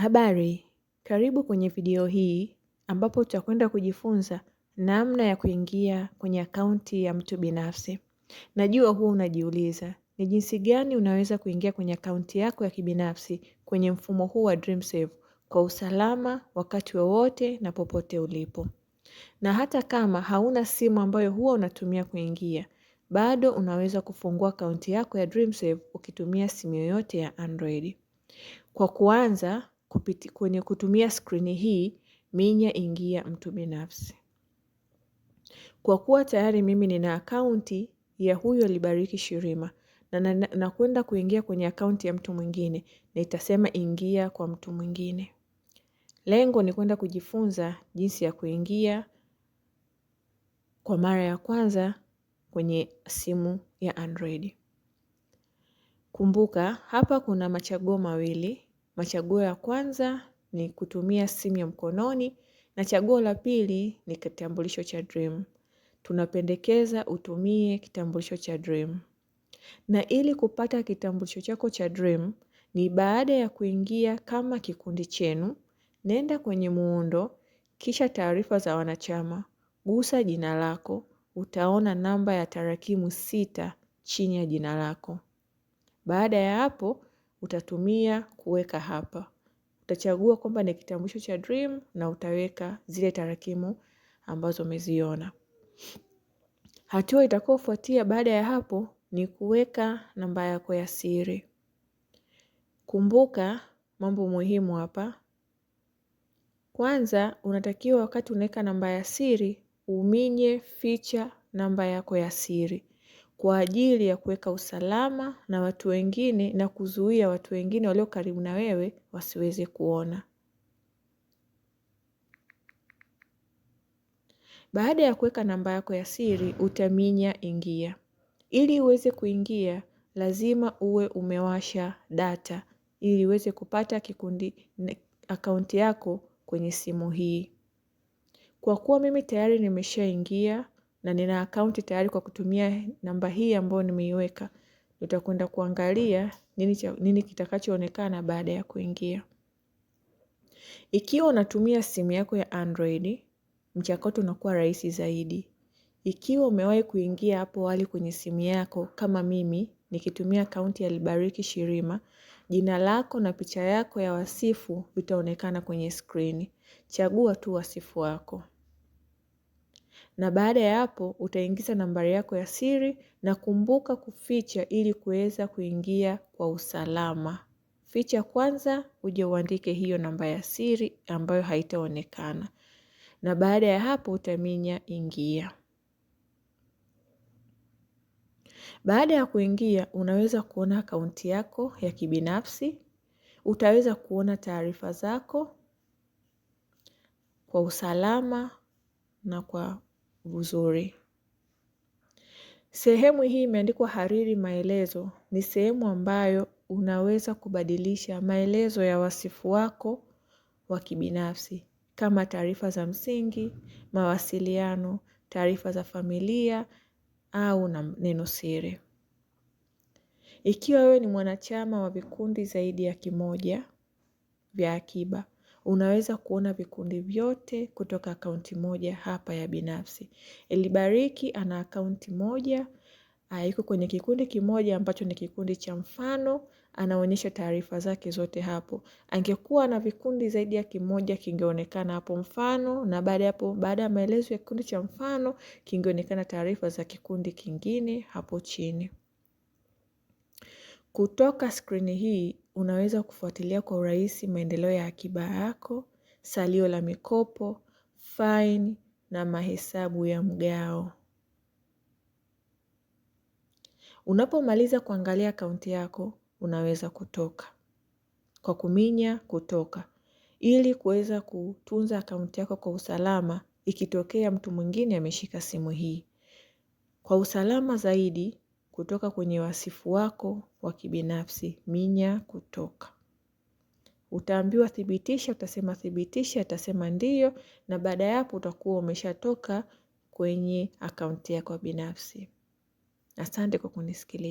Habari, karibu kwenye video hii ambapo tutakwenda kujifunza namna ya kuingia kwenye akaunti ya mtu binafsi. Najua huwa unajiuliza, ni jinsi gani unaweza kuingia kwenye akaunti yako ya kibinafsi kwenye mfumo huu wa DreamSave kwa usalama wakati wowote na popote ulipo. Na hata kama hauna simu ambayo huwa unatumia kuingia, bado unaweza kufungua akaunti yako ya DreamSave ukitumia simu yoyote ya Android. Kwa kuanza kwenye kutumia skrini hii, minya ingia mtu binafsi. Kwa kuwa tayari mimi nina akaunti ya huyo Libariki Shirima na kwenda kuingia kwenye akaunti ya mtu mwingine, na itasema ingia kwa mtu mwingine. Lengo ni kwenda kujifunza jinsi ya kuingia kwa mara ya kwanza kwenye simu ya Android. Kumbuka, hapa kuna machaguo mawili. Machaguo ya kwanza ni kutumia simu ya mkononi na chaguo la pili ni kitambulisho cha Dream. Tunapendekeza utumie kitambulisho cha Dream. Na ili kupata kitambulisho chako cha Dream ni baada ya kuingia kama kikundi chenu, nenda kwenye muundo, kisha taarifa za wanachama, gusa jina lako, utaona namba ya tarakimu 6 chini ya jina lako. Baada ya hapo, utatumia kuweka hapa. Utachagua kwamba ni kitambulisho cha Dream na utaweka zile tarakimu ambazo umeziona. Hatua itakayofuatia baada ya hapo ni kuweka namba yako ya siri. Kumbuka mambo muhimu hapa. Kwanza, unatakiwa wakati unaweka namba ya siri, uminye ficha namba yako ya siri, kwa ajili ya kuweka usalama na watu wengine na kuzuia watu wengine walio karibu na wewe wasiweze kuona. Baada ya kuweka namba yako ya siri, utaminya ingia. Ili uweze kuingia, lazima uwe umewasha data ili uweze kupata akaunti yako kwenye simu hii. Kwa kuwa mimi tayari nimeshaingia na nina akaunti tayari kwa kutumia namba hii ambayo nimeiweka, tutakwenda kuangalia nini kitakachoonekana baada ya kuingia. Ikiwa unatumia simu yako ya Android, mchakato unakuwa rahisi zaidi. Ikiwa umewahi kuingia hapo awali kwenye simu yako kama mimi nikitumia akaunti ya Libariki Shirima, jina lako na picha yako ya wasifu vitaonekana kwenye skrini. Chagua tu wasifu wako. Na baada ya hapo utaingiza nambari yako ya siri na kumbuka kuficha ili kuweza kuingia kwa usalama. Ficha kwanza uje uandike hiyo namba ya siri ambayo haitaonekana. Na baada ya hapo utaminya ingia. Baada ya kuingia unaweza kuona akaunti yako ya kibinafsi. Utaweza kuona taarifa zako kwa usalama na kwa uzuri. Sehemu hii imeandikwa hariri maelezo, ni sehemu ambayo unaweza kubadilisha maelezo ya wasifu wako wa kibinafsi kama taarifa za msingi, mawasiliano, taarifa za familia au neno siri. Ikiwa wewe ni mwanachama wa vikundi zaidi ya kimoja vya akiba, unaweza kuona vikundi vyote kutoka akaunti moja hapa ya binafsi. Libariki ana akaunti moja, yuko kwenye kikundi kimoja ambacho ni kikundi cha mfano, anaonyesha taarifa zake zote hapo. Angekuwa na vikundi zaidi ya kimoja kingeonekana hapo mfano, na baada ya maelezo ya kikundi cha mfano kingeonekana taarifa za kikundi kingine hapo chini. Kutoka skrini hii unaweza kufuatilia kwa urahisi maendeleo ya akiba yako, salio la mikopo, fine na mahesabu ya mgao. Unapomaliza kuangalia akaunti yako, unaweza kutoka. Kwa kuminya kutoka, ili kuweza kutunza akaunti yako kwa usalama ikitokea mtu mwingine ameshika simu hii. Kwa usalama zaidi, kutoka kwenye wasifu wako wa kibinafsi, minya kutoka. Utaambiwa thibitisha, utasema thibitisha, utasema ndiyo, na baada ya hapo utakuwa umeshatoka kwenye akaunti yako binafsi. Asante kwa kunisikiliza.